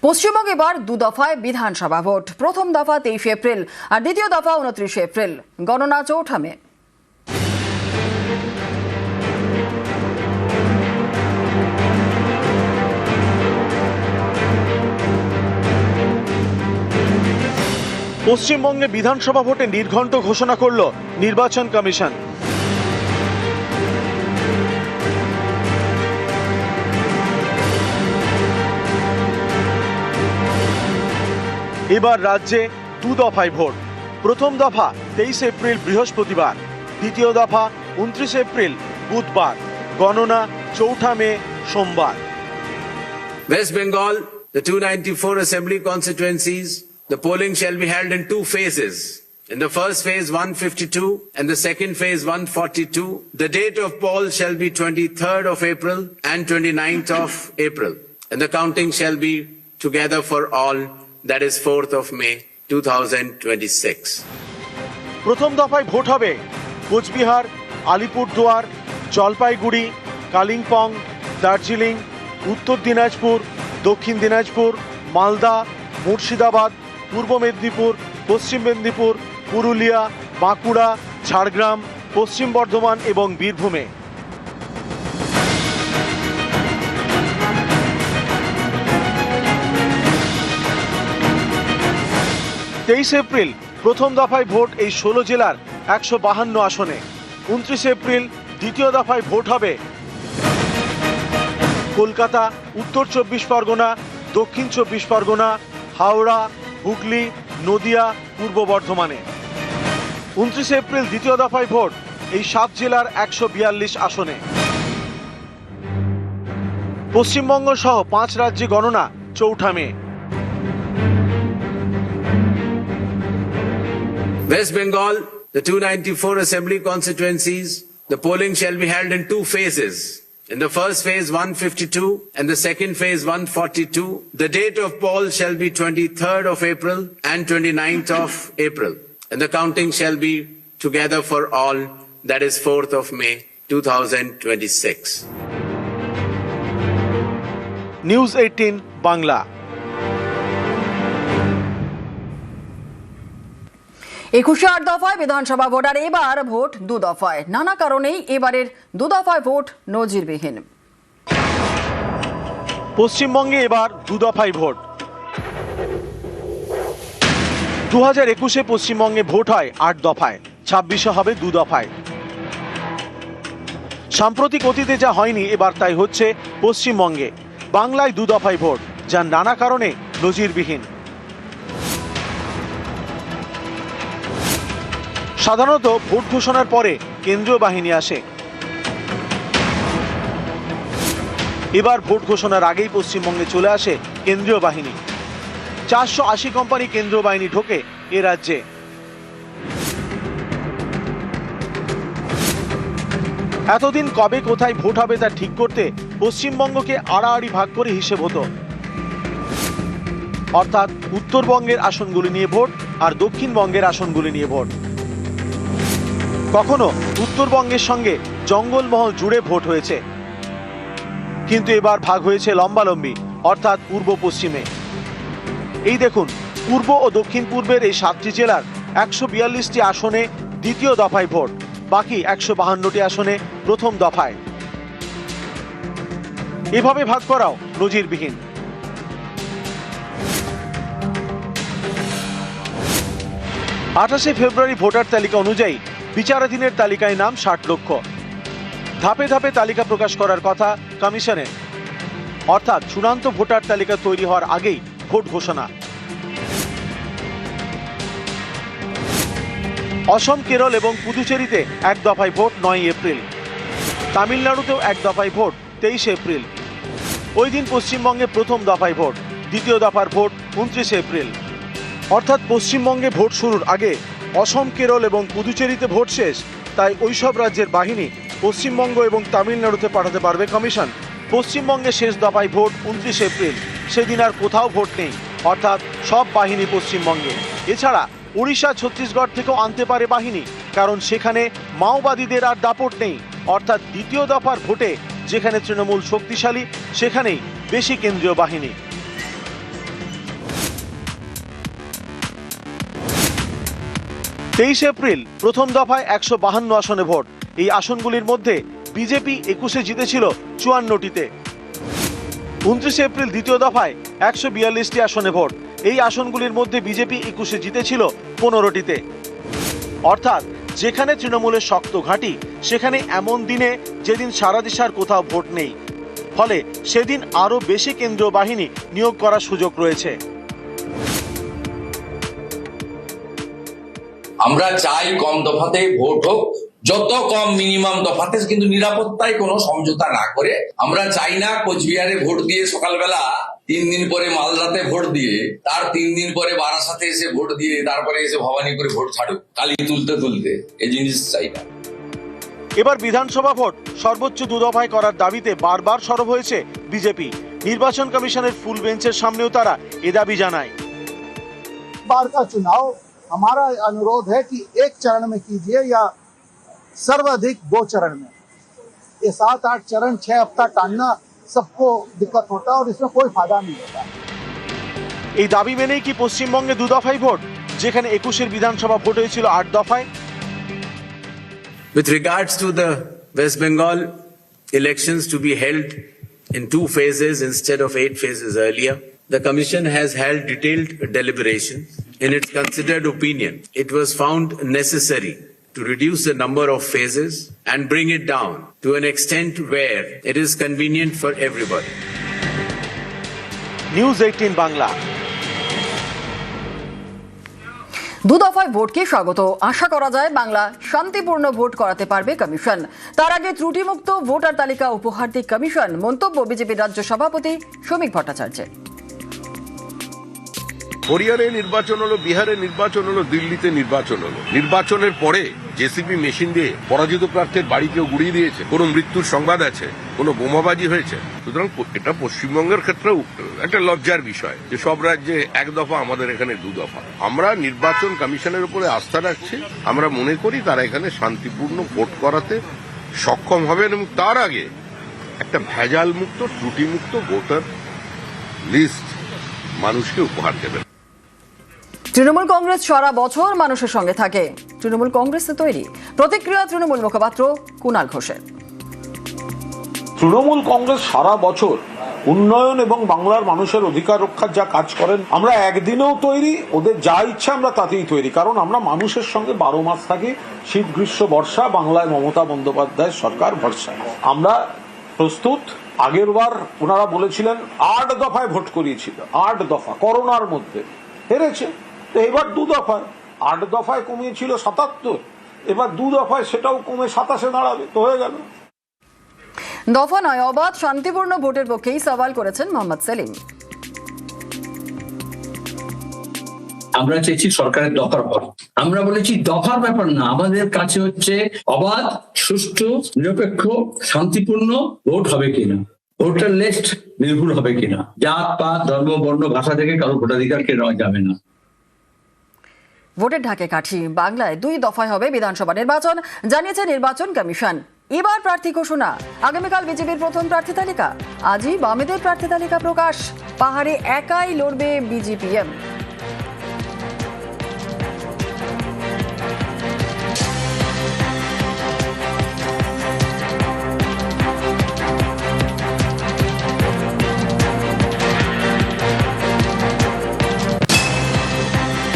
পশ্চিমবঙ্গে এবার দু দফায় বিধানসভা ভোট। প্রথম দফা 23 এপ্রিল আর দ্বিতীয় দফা 29 এপ্রিল। গণনা 4 মে। পশ্চিমবঙ্গে বিধানসভা ভোটে নির্ঘণ্ট ঘোষণা করল নির্বাচন কমিশন। এবার রাজ্যে দু দফায় ভোট। প্রথম দফা 23 এপ্রিল বৃহস্পতিবার, দ্বিতীয় দফা 29 এপ্রিল বুধবার। গণনা 4 মে সোমবার। West Bengal, the 294 assembly constituencies, the polling shall be held in 2 phases. In the first phase 152 and the second phase 142. The date of poll shall be 23rd of April and 29th of April. And the counting shall be together for all, that is 4th of May 2026. প্রথম দফায় vote হবে কোচবিহার, আলিপুরদুয়ার, জলপাইগুড়ি, কালিম্পং, দার্জিলিং, উত্তর দিনাজপুর, দক্ষিণ দিনাজপুর, মালদা, মুর্শিদাবাদ, পূর্ব মেদিনীপুর, পশ্চিম মেদিনীপুর, পুরুলিয়া, বাঁকুড়া, ঝাড়গ্রাম, পশ্চিম বর্ধমান এবং বীরভূমে। তেইশ April প্রথম দফায় ভোট এই 16 জেলার 152 আসনে। 29 এপ্রিল দ্বিতীয় দফায় ভোট হবে কলকাতা, উত্তর 24 পরগনা, দক্ষিণ 24 পরগনা, হাওড়া, হুগলি, নদিয়া, পূর্ব বর্ধমানে। 29 এপ্রিল দ্বিতীয় দফায় ভোট এই 7 জেলার 142 আসনে। পশ্চিমবঙ্গ সহ 5 রাজ্যে গণনা 4 মে। West Bengal, the 294 assembly constituencies, the polling shall be held in 2 phases. In the first phase 152 and the second phase 142. The date of poll shall be 23rd of April and 29th of April. And the counting shall be together for all, that is 4th of May 2026. News 18 Bangla. 21 দফায় বিধানসভা vote আর এবার vote দু দফায়। নানা কারণেই এবারের দু দফায় ভোট নজিরবিহীন। পশ্চিমবঙ্গে এবার দু দফায় ভোট। 2021-এ পশ্চিমবঙ্গে ভোট হয় 8 দফায়, 26-এ হবে 2 দফায়। সাম্প্রতিক অতীতে যা হয়নি এবার তাই হচ্ছে পশ্চিমবঙ্গে। বাংলায় 2 দফায় ভোট, যা নানা কারণে নজিরবিহীন। সাধারণত ভোট ঘোষণার পরে কেন্দ্রীয় বাহিনী আসে। এবার ভোট ঘোষণার আগেই পশ্চিমবঙ্গে চলে আসে কেন্দ্রীয় বাহিনী। 480 কোম্পানি কেন্দ্রীয় বাহিনী ঢোকে এ রাজ্যে। এতদিন কবে কোথায় ভোট হবে তা ঠিক করতে পশ্চিমবঙ্গকে আড়াআড়ি ভাগ করে হিসেব হতো। অর্থাৎ উত্তরবঙ্গের আসনগুলি নিয়ে ভোট আর দক্ষিণবঙ্গের আসনগুলি নিয়ে ভোট। কখনো উত্তরবঙ্গের সঙ্গে জঙ্গলমহল জুড়ে ভোট হয়েছে, কিন্তু এবার ভাগ হয়েছে লম্বালম্বি, অর্থাৎ পূর্ব পশ্চিমে। এই দেখুন, পূর্ব ও দক্ষিণ পূর্বের এই 7টি জেলার 142টি আসনে দ্বিতীয় দফায় ভোট, বাকি 152টি আসনে প্রথম দফায়। এভাবে ভাগ করাও নজিরবিহীন। 28শে ফেব্রুয়ারি ভোটার তালিকা অনুযায়ী বিচারাধীনের তালিকায় নাম 60 লক্ষ। ধাপে ধাপে তালিকা প্রকাশ করার কথা কমিশনের, অর্থাৎ চূড়ান্ত ভোটার তালিকা তৈরি হওয়ার আগেই ভোট ঘোষণা। অসম, কেরল এবং পুদুচেরিতে 1 দফায় ভোট 9 এপ্রিল। তামিলনাড়ুতেও 1 দফায় ভোট 23 এপ্রিল। ওই দিন পশ্চিমবঙ্গে প্রথম দফায় ভোট, দ্বিতীয় দফার ভোট 29 এপ্রিল। অর্থাৎ পশ্চিমবঙ্গে ভোট শুরুর আগে অসম, কেরল এবং পুদুচেরিতে ভোট শেষ, তাই ওইসব রাজ্যের বাহিনী পশ্চিমবঙ্গ এবং তামিলনাড়ুতে পাঠাতে পারবে কমিশন। পশ্চিমবঙ্গে শেষ দফায় ভোট 29 এপ্রিল। সেদিন আর কোথাও ভোট নেই, অর্থাৎ সব বাহিনী পশ্চিমবঙ্গে। এছাড়া উড়িষ্যা, ছত্তিশগড় থেকেও আনতে পারে বাহিনী, কারণ সেখানে মাওবাদীদের আর দাপট নেই। অর্থাৎ দ্বিতীয় দফার ভোটে যেখানে তৃণমূল শক্তিশালী, সেখানেই বেশি কেন্দ্রীয় বাহিনী। 23 এপ্রিল প্রথম দফায় 152 আসনে ভোট। এই আসনগুলির মধ্যে বিজেপি 21-এ জিতেছিল 54টিতে। 29 এপ্রিল দ্বিতীয় দফায় 142টি আসনে ভোট। এই আসনগুলির মধ্যে বিজেপি 21-এ জিতেছিল 15টিতে। অর্থাৎ যেখানে তৃণমূলের শক্ত ঘাঁটি, সেখানে এমন দিনে যেদিন সারা দেশে কোথাও ভোট নেই, ফলে সেদিন আরো বেশি কেন্দ্রীয় বাহিনী নিয়োগ করার সুযোগ রয়েছে। আমরা চাই কম দফাতে ভোট হোক, যত কম মিনিমাম দফাতে, কিন্তু নিরাপত্তায় কোনো সমঝোতা না করে। আমরা চাই না কোচবিহারে ভোট দিয়ে সকালবেলা 3 দিন পরে মালদাতে ভোট দিয়ে, তার 3 দিন পরে বারাসাতে এসে ভোট দিয়ে, তারপরে এসে ভবানীপুরে ভোট ছাড়ুক কালি তুলতে তুলতে। এই জিনিস চাই না। এবার বিধানসভা ভোট সর্বোচ্চ 2 দফায় করার দাবিতে বারবার সরব হয়েছে বিজেপি। নির্বাচন কমিশনের ফুল বেঞ্চের সামনেও তারা এ দাবি জানায়। बार का चुनाव हमारा अनुरोध है कि एक चरण में कीजिए या सर्वाधिक 2 चरण में। ये 7-8 चरण 6 हफ्ता टालना सबको दिक्कत होता है और इसमें कोई फायदा नहीं होता। এই দাবি মেনেই কি পশ্চিমবঙ্গে 2 দফায় ভোট, যেখানে 21-এর বিধানসভা ভোট হয়েছিল 8 দফায়? With regards to the West Bengal elections to be held in 2 phases instead of 8 phases earlier, the Commission has held detailed deliberation. In its considered opinion, it was found necessary to reduce the number of phases and bring it down to an extent where it is convenient for everybody. News 18 Bangla. 2 দফায় ভোটকে স্বাগত। আশা করা যায় বাংলা শান্তিপূর্ণ vote করাতে পারবে commission. তার আগে ত্রুটিমুক্ত ভোটার তালিকা উপহার দিয়ে কমিশন, মন্তব্য বিজেপির রাজ্য সভাপতি শ্রমিক ভট্টাচার্যের। হরিয়ানায় নির্বাচন হলো, বিহারে নির্বাচন হলো, দিল্লিতে নির্বাচন হলো। নির্বাচনের পরে জেসিবি মেশিন দিয়ে পরাজিত প্রার্থীর বাড়ি কেউ গুড়িয়ে দিয়েছে, কোনো মৃত্যুর সংবাদ আছে, কোনো বোমাবাজি হয়েছে। সুতরাং এটা পশ্চিমবঙ্গের ক্ষেত্রেও একটা লজ্জার বিষয় যে সব রাজ্যে 1 দফা, আমাদের এখানে 2 দফা। আমরা নির্বাচন কমিশনের উপরে আস্থা রাখছি। আমরা মনে করি তারা এখানে শান্তিপূর্ণ ভোট করাতে সক্ষম হবেন এবং তার আগে একটা ভেজাল মুক্ত, ত্রুটিমুক্ত ভোটার লিস্ট মানুষকে উপহার দেবেন। তৃণমূল কংগ্রেস সারা বছর মানুষের সঙ্গে থাকে, তৃণমূল কংগ্রেসে তৈরি। প্রতিক্রিয়া তৃণমূল মুখপাত্র কুণাল ঘোষের। তৃণমূল কংগ্রেস সারা বছর উন্নয়ন এবং বাংলার মানুষের অধিকার রক্ষার যা কাজ করেন, আমরা একদিনেও তৈরি, ওদের যা ইচ্ছা আমরা তাতেই তৈরি। কারণ আমরা মানুষের সঙ্গে 12 মাস থাকি, শীত গ্রীষ্ম বর্ষা, বাংলায় মমতা বন্দ্যোপাধ্যায় সরকার ভরসা। আমরা প্রস্তুত। আগের বার ওনারা বলেছিলেন 8 দফায় ভোট করিয়েছিল, 8 দফা, করোনার মধ্যে হেরেছে। তো এবার 2 দফায়, 8 দফায় কমিয়েছিল 77, এবার 2 দফায় সেটাও কমে 27-এ দাঁড়াবে, তো হয়ে গেল। দফা নয়, অবাধ শান্তিপূর্ণ ভোটের পক্ষেই সওয়াল করেছেন মোহাম্মদ সেলিম। আমরা চেয়েছি সরকারের দফার পর। আমরা বলেছি দফার ব্যাপার না, আমাদের কাছে হচ্ছে অবাধ, সুষ্ঠু, নিরপেক্ষ, শান্তিপূর্ণ ভোট হবে কিনা, ভোটার লিস্ট নির্ভুল হবে কিনা, জাত পাত ধর্ম বর্ণ ভাষা থেকে কারো ভোটাধিকার কেড়ে নেওয়া যাবে না। ভোটের ঢাকে কাঠি, বাংলায় 2 দফায় হবে বিধানসভা নির্বাচন, জানিয়েছে নির্বাচন কমিশন। এবার প্রার্থী ঘোষণা, আগামীকাল বিজেপির প্রথম প্রার্থী তালিকা, আজই বামেদের প্রার্থী তালিকা প্রকাশ। পাহাড়ে একাই লড়বে বিজেপিএম।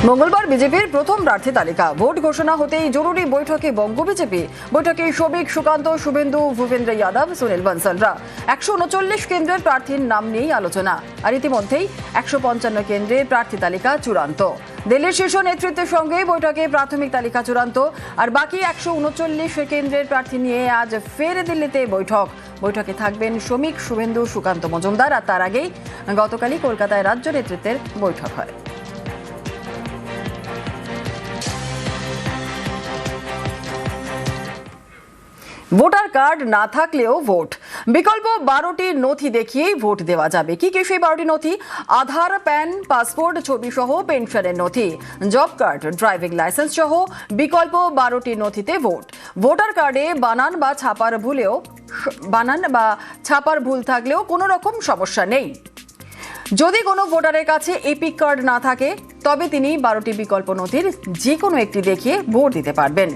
মঙ্গলবার বিজেপির প্রথম প্রার্থী তালিকা, ভোট ঘোষণা হতেই জরুরি বৈঠকে বঙ্গ বিজেপি। বৈঠকে শোভিক, সুকান্ত, শুভেন্দু, ভূপেন্দ্র যাদব, সুনীল বনসলরা। 139 কেন্দ্রের প্রার্থীর নাম নিয়েই আলোচনা। আর ইতিমধ্যেই 155 কেন্দ্রের প্রার্থী তালিকা চূড়ান্ত। দিল্লির শীর্ষ নেতৃত্বের সঙ্গে বৈঠকে প্রাথমিক তালিকা চূড়ান্ত। আর বাকি 139 কেন্দ্রের প্রার্থী নিয়ে আজ ফের দিল্লিতে বৈঠক। বৈঠকে থাকবেন শ্রমিক, শুভেন্দু, সুকান্ত মজুমদার। আর তার আগেই গতকালই কলকাতায় রাজ্য নেতৃত্বের বৈঠক হয়। ভোটার কার্ড না থাকলেও ভোট, বিকল্প 12টি নথি দেখিয়েই ভোট দেওয়া যাবে। কি কি সেই 12টি নথি? আধার, প্যান, পাসপোর্ট, ছবি সহ পেনশনের নথি, জব কার্ড, ড্রাইভিং লাইসেন্স সহ বিকল্প 12টি নথিতে ভোট। ভোটার কার্ডে বানান বা ছাপার ভুল থাকলেও কোনো রকম সমস্যা নেই। যদি কোনো ভোটারের কাছে এপিক কার্ড না থাকে তবে তিনি 12টি বিকল্প নথির যে কোনো একটি দেখিয়ে ভোট দিতে পারবেন।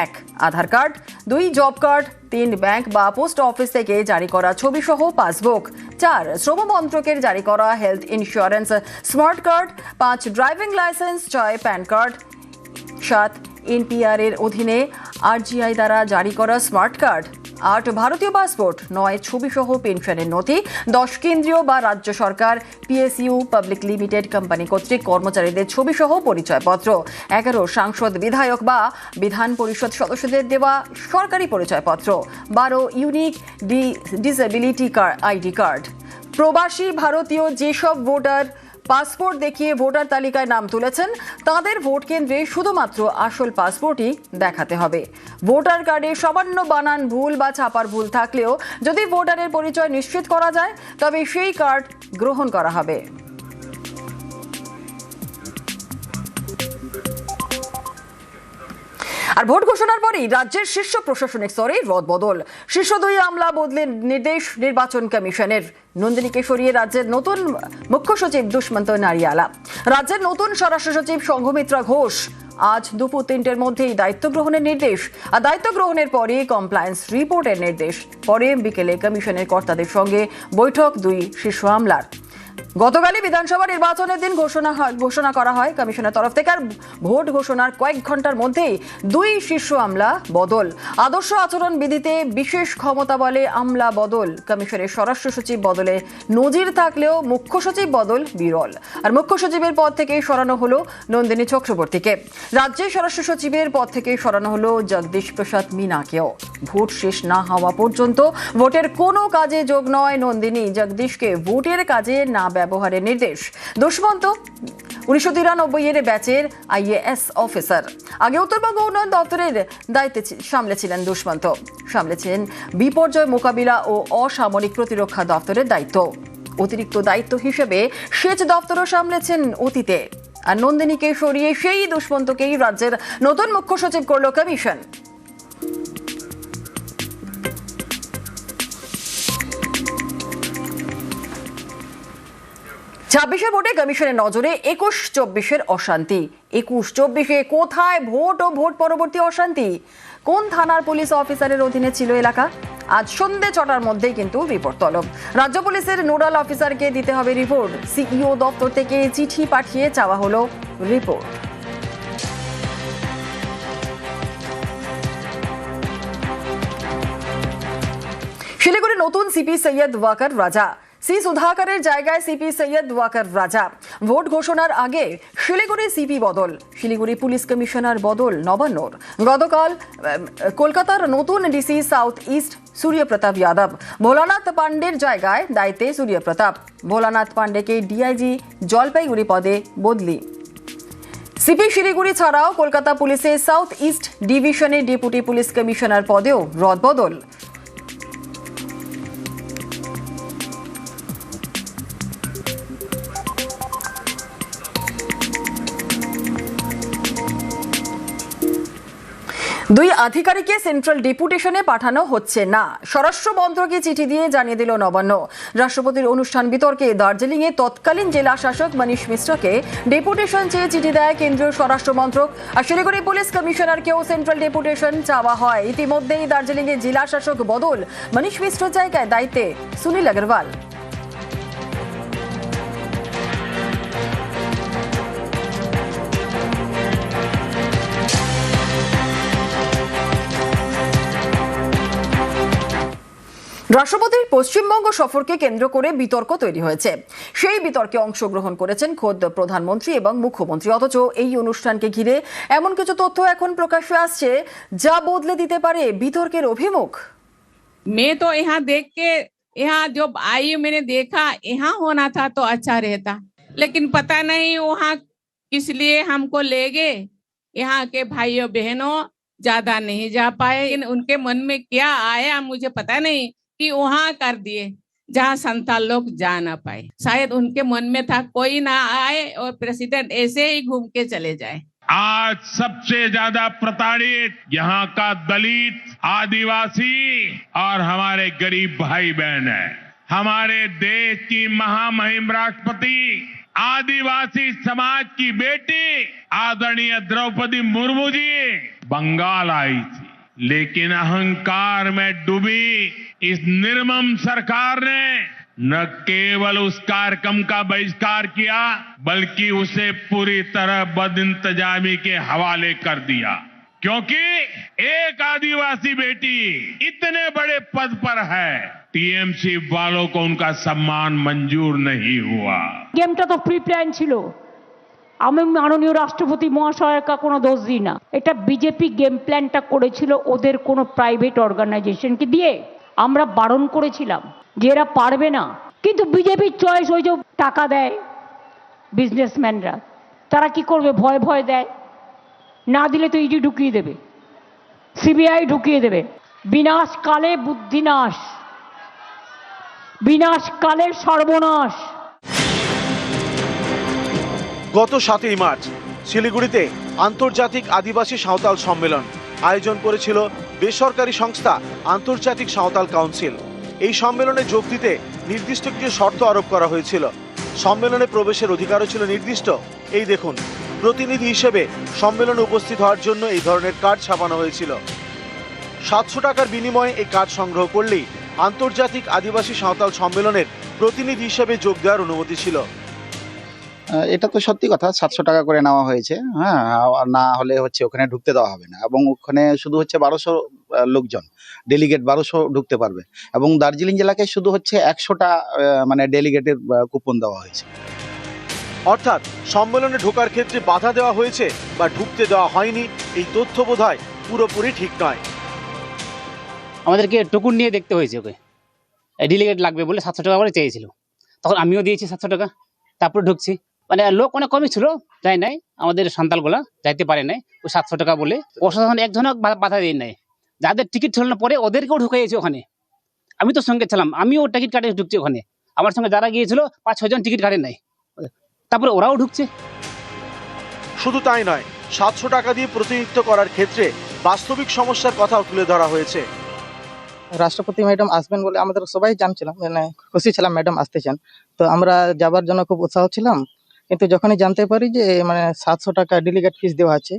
1. আধার কার্ড, 2. Job card, 3. ব্যাংক বা পোস্ট অফিস থেকে জারি করা ছবিসহ পাসবুক, 4. শ্রম মন্ত্রকের জারি করা health insurance smart card, 5. Driving licence, 6. Pan card, 7. NPR এর অধীনে আরজিআই দ্বারা জারি করা স্মার্ট কার্ড, 8. ভারতীয় পাসপোর্ট, 9. ছবিসহ পেনশনের নথি, 10. কেন্দ্রীয় বা রাজ্য সরকার, পিএসইউ পাবলিক লিমিটেড কোম্পানি কর্তৃক কর্মচারীদের ছবিসহ পরিচয়পত্র, 11. সাংসদ, বিধায়ক বা বিধান পরিষদ সদস্যদের দেওয়া সরকারি পরিচয়পত্র, 12. Unique disability ID card. প্রবাসী ভারতীয় যেসব ভোটার পাসপোর্ট দেখিয়ে ভোটার তালিকায় নাম তুলেছেন তাদের ভোট কেন্দ্রে শুধুমাত্র আসল পাসপোর্টই দেখাতে হবে। ভোটার কার্ডে সামান্য বানান ভুল বা ছাপার ভুল থাকলেও যদি ভোটারের পরিচয় নিশ্চিত করা যায় তবে সেই কার্ড গ্রহণ করা হবে। আর ভোট ঘোষণার পরেই রাজ্যের শীর্ষ প্রশাসনিক স্তরে রদবদল। শীর্ষ 2 আমলা বদলের নির্দেশ নির্বাচন কমিশনের। নন্দিনীকে সরিয়ে রাজ্যের নতুন মুখ্য সচিব দুষ্মন্ত নারিয়ালা। রাজ্যের নতুন স্বরাষ্ট্র সচিব সংঘমিত্রা ঘোষ। আজ দুপুর 3টের মধ্যেই দায়িত্ব গ্রহণের নির্দেশ। আর দায়িত্ব গ্রহণের পরে কমপ্লায়েন্স রিপোর্টের নির্দেশ। পরে বিকেলে কমিশনের কর্তাদের সঙ্গে বৈঠক 2 শীর্ষ আমলার। গতকালই বিধানসভা নির্বাচনের দিন ঘোষণা করা হয় কমিশনের তরফ থেকে। আর ভোট ঘোষণার কয়েক ঘন্টার মধ্যেই 2 শীর্ষ আমলা বদল। আদর্শ আচরণ বিধিতে বিশেষ ক্ষমতা বলে আমলা বদল। কমিশনের স্বরাষ্ট্র সচিব বদলে নজির থাকলেও মুখ্য সচিব বদল বিরল। আর মুখ্য সচিবের পদ থেকে সরানো হলো নন্দিনী চক্রবর্তীকে। রাজ্যের স্বরাষ্ট্র সচিবের পদ থেকে সরানো হলো জগদীশ প্রসাদ মীনাকেও। ভোট শেষ না হওয়া পর্যন্ত ভোটের কোনো কাজে যোগ নয় নন্দিনী। জগদীশকে ভোটের কাজে না ব্যবহারের নির্দেশ। দুষ্মন্ত 1993 এর ব্যাচের আইএএস অফিসার। আগে উত্তরবঙ্গ উন্নয়ন দপ্তরের দায়িত্বে সামলেছিলেন দুষ্মন্ত। সামলেছিলেন বিপর্যয় মোকাবিলা ও অসামরিক প্রতিরক্ষা দপ্তরের দায়িত্ব। অতিরিক্ত দায়িত্ব হিসেবে সেচ দপ্তরও সামলেছেন অতীতে। আর নন্দিনীকে সরিয়ে সেই দুষ্মন্তকেই রাজ্যের নতুন মুখ্য সচিব করল কমিশন। 26 ভোটে কমিশনের নজরে 21-24 অশান্তি। 21-24 কোথায় ভোট ও ভোট পরবর্তী অশান্তি? কোন থানার পুলিশ অফিসারের অধীনে ছিল এলাকা? আজ সন্ধ্যে 6টার মধ্যেই কিন্তু রিপোর্ট তলব। রাজ্য পুলিশের নোডাল অফিসারকে দিতে হবে রিপোর্ট। সিইও দপ্তর থেকে চিঠি পাঠিয়ে চাওয়া হলো রিপোর্ট। শিলিগুড়ি নতুন সিপি সৈয়দ ওয়াকার রাজা। সি সুধাকরের জায়গায় সিপি সৈয়দ ওয়াকার রাজা। ভোট ঘোষণার আগে শিলিগুড়ি সিপি বদল। শিলিগুড়ি পুলিশ কমিশনার বদল নবান্নর। গতকাল কলকাতার নতুন DC south east Suryapratap Yadav. Bholanath পান্ডের জায়গায় দায়িত্বে সূর্যপ্রতাপ। ভোলানাথ পান্ডেকে ডিআইজি জলপাইগুড়ি পদে বদলি। সিপি শিলিগুড়ি ছাড়াও কলকাতা পুলিশের সাউথ ইস্ট ডিভিশনের ডেপুটি পুলিশ কমিশনার পদেও রদবদল। দুই আধিকারিককে সেন্ট্রাল ডেপুটেশনে পাঠানো হচ্ছে না। স্বরাষ্ট্র মন্ত্রকে চিঠি দিয়ে জানিয়ে দিল নবান্ন। রাষ্ট্রপতির অনুষ্ঠান বিতর্কে দার্জিলিংয়ে তৎকালীন জেলা শাসক মনীষ মিশ্রকে ডেপুটেশন চেয়ে চিঠি দেয় কেন্দ্রীয় স্বরাষ্ট্র মন্ত্রক। আর শিলিগুড়ি পুলিশ কমিশনারকেও সেন্ট্রাল ডেপুটেশন চাওয়া হয়। ইতিমধ্যেই দার্জিলিংয়ে জেলা শাসক বদল। মনীষ মিশ্র জায়গায় দায়িত্বে সুনীল আগরওয়াল। রাষ্ট্রপতির পশ্চিমবঙ্গ সফরকে কেন্দ্র করে বিতর্ক তৈরি হয়েছে। সেই বিতর্কে অংশগ্রহণ করেছেন খোদ প্রধানমন্ত্রী এবং মুখ্যমন্ত্রী। অথচ এই অনুষ্ঠানকে ঘিরে এমন কিছু তথ্য এখন প্রকাশ্যে আসছে যা বদলে দিতে পারে বিতর্কের অভিমুখ। मैं तो यहाँ देख के यहाँ जो आई मैंने देखा यहाँ होना था तो अच्छा रहता, लेकिन पता नहीं वहाँ किस लिए हमको ले गए। यहाँ के भाइयों बहनों ज्यादा नहीं जा पाए। उनके मन में क्या आया मुझे पता नहीं कि वहाँ कर दिए जहाँ संताल लोग जा ना पाए। शायद उनके मन में था कोई ना आए और प्रेसिडेंट ऐसे ही घूम के चले जाए। आज सबसे ज्यादा प्रताड़ित यहाँ का दलित, आदिवासी और हमारे गरीब भाई बहन है। हमारे देश की महामहिम राष्ट्रपति आदिवासी समाज की बेटी आदरणीय द्रौपदी मुर्मू जी बंगाल आई थी, लेकिन अहंकार में डूबी इस निर्मम सरकार ने न केवल उस कार्यक्रम का बहिष्कार किया, बल्कि उसे पूरी तरह बदइंतजामी के हवाले कर दिया, क्योंकि एक आदिवासी बेटी इतने बड़े पद पर है, टीएमसी वालों को उनका सम्मान मंजूर नहीं हुआ। গেমটা তো প্রি প্ল্যান ছিল। আমি মাননীয় রাষ্ট্রপতি মহাশয়কে কোনো দোষ দিই না, এটা বিজেপি গেম প্ল্যানটা করেছিল ওদের কোনো প্রাইভেট অর্গানাইজেশনকে দিয়ে। আমরা বারণ করেছিলাম যে এরা পারবে না, কিন্তু বিজেপির চয়েস ওই যে টাকা দেয় বিজনেসম্যানরা, তারা কি করবে, ভয় ভয় দেয়, না দিলে তো ইডি ঢুকিয়ে দেবে, সিবিআই ঢুকিয়ে দেবে। বিনাশকালে বুদ্ধিনাশ, বিনাশকালে সর্বনাশ। গত 7ই মার্চ শিলিগুড়িতে আন্তর্জাতিক আদিবাসী সাঁওতাল সম্মেলন আয়োজন করেছিল বেসরকারি সংস্থা আন্তর্জাতিক সাঁওতাল কাউন্সিল। এই সম্মেলনে যোগ দিতে নির্দিষ্ট কিছু শর্ত আরোপ করা হয়েছিল। সম্মেলনে প্রবেশের অধিকারও ছিল নির্দিষ্ট। এই দেখুন, প্রতিনিধি হিসেবে সম্মেলনে উপস্থিত হওয়ার জন্য এই ধরনের কার্ড ছাপানো হয়েছিল। 700 টাকার বিনিময়ে এই কার্ড সংগ্রহ করলেই আন্তর্জাতিক আদিবাসী সাঁওতাল সম্মেলনের প্রতিনিধি হিসেবে যোগ দেওয়ার অনুমতি ছিল। এটা তো সত্যি কথা, 700 টাকা করে নেওয়া হয়েছে। হ্যাঁ, না হলে হচ্ছে ওখানে ঢুকতে দেওয়া হবে না, এবং ওখানে শুধু হচ্ছে 1200 লোকজন ডেলিগেট 1200 ঢুকতে পারবে, এবং দার্জিলিং জেলাকে শুধু হচ্ছে 100টা মানে ডেলিগেটের কুপন দেওয়া হয়েছে। অর্থাৎ সম্মেলনে ঢোকার ক্ষেত্রে বাধা দেওয়া হয়েছে বা ঢুকতে দেওয়া হয়নি, এই তথ্য বোধহয় পুরোপুরি ঠিক নয়। আমাদেরকে টোকুন নিয়ে দেখতে হয়েছে, ওকে ডেলিগেট লাগবে বলে 700 টাকা করে চেয়েছিল, তখন আমিও দিয়েছি 700 টাকা, তারপর ঢুকছি। মানে লোক অনেক কমই ছিল, যাই নাই, আমাদের সান্তালগুলা যাইতে পারে নাই ওই 700 টাকা বলে। প্রশাসন একজনও বাধা দিয়ে নাই, যাদের টিকিট ছিল না পরে ওদেরকেও ঢুকাইয়েছে ওখানে। আমি তো সঙ্গে ছিলাম, আমিও টিকিট কাটে ঢুকছি ওখানে, আমার সঙ্গে যারা গিয়েছিল 5-6 জন টিকিট কাটে নাই, তারপরে ওরাও ঢুকছে। শুধু তাই নয়, 700 টাকা দিয়ে প্রতিনিধিত্ব করার ক্ষেত্রে বাস্তবিক সমস্যার কথাও তুলে ধরা হয়েছে। রাষ্ট্রপতি ম্যাডাম আসবেন বলে আমাদের সবাই জানছিলাম, মানে খুশি ছিলাম ম্যাডাম আসতে চান, তো আমরা যাবার জন্য খুব উৎসাহ ছিলাম। কিন্তু যখনই জানতে পারি যে মানে 700 টাকা ডেলিগেট ফিস দেওয়া আছে,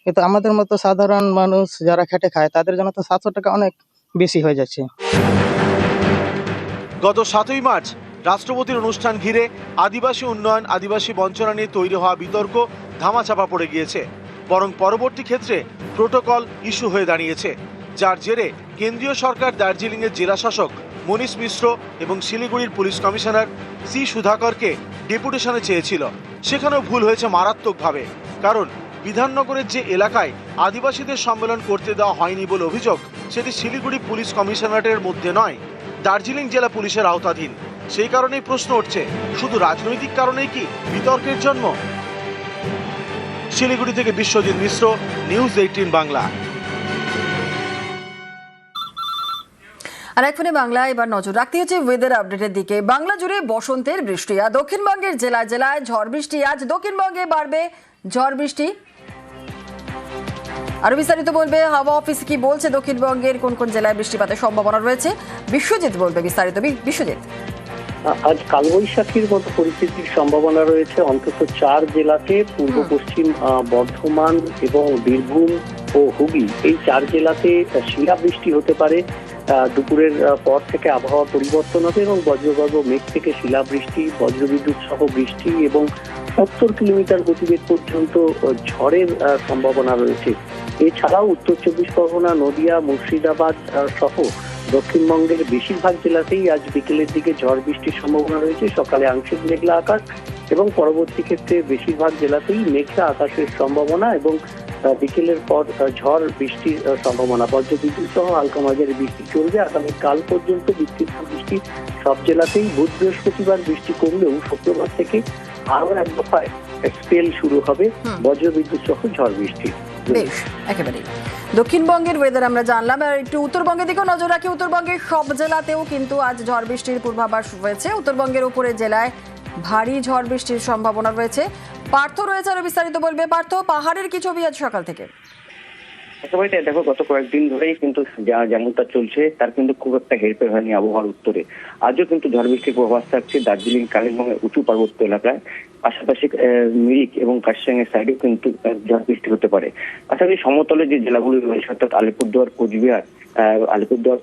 কিন্তু আমাদের মতো সাধারণ মানুষ যারা খেটে খায় তাদের জন্য তো 700 টাকা অনেক বেশি হয়ে যাচ্ছে। গত 7ই মার্চ রাষ্ট্রপতির অনুষ্ঠান ঘিরে আদিবাসী উন্নয়ন, আদিবাসী বঞ্চনা নিয়ে তৈরি হওয়া বিতর্ক ধামাচাপা পড়ে গিয়েছে, বরং পরবর্তী ক্ষেত্রে প্রোটোকল ইস্যু হয়ে দাঁড়িয়েছে, যার জেরে কেন্দ্রীয় সরকার দার্জিলিংয়ের জেলা শাসক মনীষ মিশ্র এবং শিলিগুড়ির পুলিশ কমিশনার সি সুধাকরকে ডেপুটেশনে চেয়েছিল। সেখানেও ভুল হয়েছে মারাত্মকভাবে, কারণ বিধাননগরের যে এলাকায় আদিবাসীদের সম্মেলন করতে দেওয়া হয়নি বলে অভিযোগ, সেটি শিলিগুড়ি পুলিশ কমিশনারেটের মধ্যে নয়, দার্জিলিং জেলা পুলিশের আওতাধীন। সেই কারণেই প্রশ্ন উঠছে, শুধু রাজনৈতিক কারণেই কি বিতর্কের জন্ম? শিলিগুড়ি থেকে বিশ্বজিৎ মিশ্র, নিউজ 18 বাংলা। আর এক ফোনে বাংলা এবার নজর রাখতে হচ্ছে ওয়েদার আপডেটের দিকে। বাংলা জুড়ে বসন্তের বৃষ্টি, আর দক্ষিণবঙ্গের জেলায় জেলায় ঝড় বৃষ্টি। আজ দক্ষিণবঙ্গে বাড়বে ঝড় বৃষ্টি। আরো বিস্তারিত বলবে হাওয়া অফিস, কি বলছে দক্ষিণবঙ্গের কোন কোন জেলায় বৃষ্টিপাতের সম্ভাবনা রয়েছে, বিশ্বজিৎ বলবে বিস্তারিত। বিশ্বজিৎ, আজ কালবৈশাখীর মতো পরিস্থিতির সম্ভাবনা রয়েছে অন্তত 4 জেলাতে, পূর্ব পশ্চিম বর্ধমান এবং বীরভূম ও হুগলি, এই 4 জেলাতে শিলাবৃষ্টি হতে পারে। দুপুরের পর থেকে আবহাওয়া পরিবর্তন হবে এবং বজ্রগর্ভ মেঘ থেকে শিলাবৃষ্টি, বজ্রবিদ্যুৎ সহ বৃষ্টি এবং 70 কিলোমিটার গতিবেগ পর্যন্ত ঝড়ের সম্ভাবনা রয়েছে। এছাড়াও উত্তর 24 পরগনা, নদিয়া, মুর্শিদাবাদ সহ দক্ষিণবঙ্গের বেশিরভাগ জেলাতেই আজ বিকেলের দিকে ঝড় বৃষ্টির সম্ভাবনা রয়েছে। সকালে আংশিক মেঘলা আকাশ এবং পরবর্তী ক্ষেত্রে বেশিরভাগ জেলাতেই মেঘলা আকাশের সম্ভাবনা এবং বিকেলের পর ঝড় বৃষ্টির সম্ভাবনা। বজ্রবিদ্যুৎ সহ হালকা মাঝারি বৃষ্টি চলবে আগামীকাল পর্যন্ত। বিক্ষিপ্ত বৃষ্টি সব জেলাতেই। বুধ বৃহস্পতিবার বৃষ্টি কমলেও শুক্রবার থেকে আরো এক দফায় স্পেল শুরু হবে বজ্রবিদ্যুৎ সহ ঝড় বৃষ্টি। বেশ, একেবারে দক্ষিণবঙ্গের ওয়েদার আমরা জানলাম। আর একটু উত্তরবঙ্গের দিকেও নজর রাখি। উত্তরবঙ্গের সব জেলাতেও কিন্তু আজ ঝড় বৃষ্টির পূর্বাভাস রয়েছে। উত্তরবঙ্গের উপরের জেলায় ভারী ঝড় বৃষ্টির সম্ভাবনা রয়েছে। পার্থ রয়েছে, আরো বিস্তারিত বলবে। পার্থ, পাহাড়ের কি ছবি আজ সকাল থেকে? তবে দেখো গত কয়েকদিন ধরেই কিন্তু যেমনটা চলছে তার কিন্তু খুব একটা হেরফের হয়নি আবহাওয়ার উত্তরে। আজও কিন্তু ঝড় বৃষ্টির প্রভাব থাকছে দার্জিলিং, কালিম্পং এর উঁচু পার্বত্য এলাকায়, পাশাপাশি মিরিক এবং কার্শিয়াংয়ের সাইডেও কিন্তু ঝড় বৃষ্টি হতে পারে। পাশাপাশি সমতলে যে জেলাগুলি রয়েছে অর্থাৎ আলিপুরদুয়ার,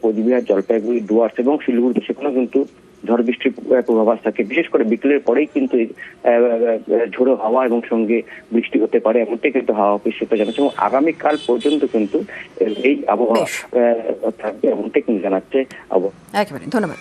কোচবিহার, জলপাইগুড়ি, ডুয়ার্স এবং শিলিগুড়ি, সেখানেও কিন্তু ঝড় বৃষ্টির পূর্বাভাস থাকে। বিশেষ করে বিকেলের পরেই কিন্তু ঝোড়ো হাওয়া এবং সঙ্গে বৃষ্টি হতে পারে, এমনটাই কিন্তু হাওয়া অফিস সূত্রে জানাচ্ছে। এবং আগামীকাল পর্যন্ত কিন্তু এই আবহাওয়া থাকবে, এমনটাই কিন্তু জানাচ্ছে আবহাওয়া। একেবারে ধন্যবাদ।